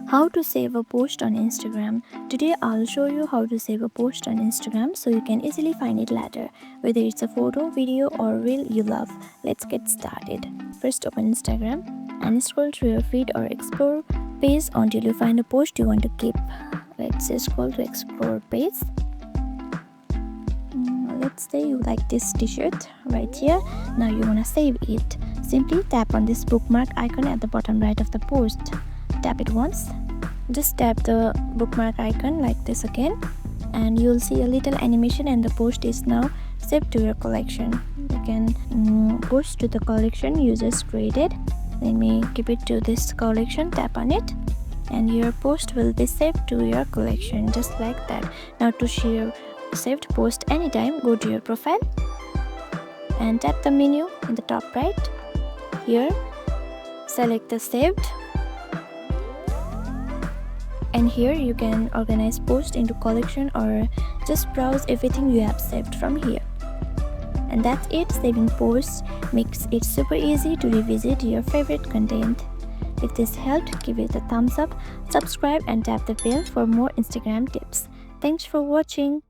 How to save a post on Instagram. Today I'll show you how to save a post on Instagram so you can easily find it later, whether it's a photo, video or reel you love. Let's get started. First open Instagram and scroll through your feed or explore page until you find a post you want to keep. Let's say scroll to explore page. Let's say you like this t-shirt right here. Now you want to save it. Simply tap on this bookmark icon at the bottom right of the post. Tap it once. Just tap the bookmark icon like this again, and you'll see a little animation and the post is now saved to your collection. You can post to the collection you just created. Let me keep it to this collection. Tap on it and your post will be saved to your collection just like that. Now to share saved post anytime, go to your profile and tap the menu in the top right. Here select the saved, and here you can organize post into collection or just browse everything you have saved from here. And that's it. Saving posts makes it super easy to revisit your favorite content. If this helped, give it a thumbs up, subscribe and tap the bell for more Instagram tips. Thanks for watching.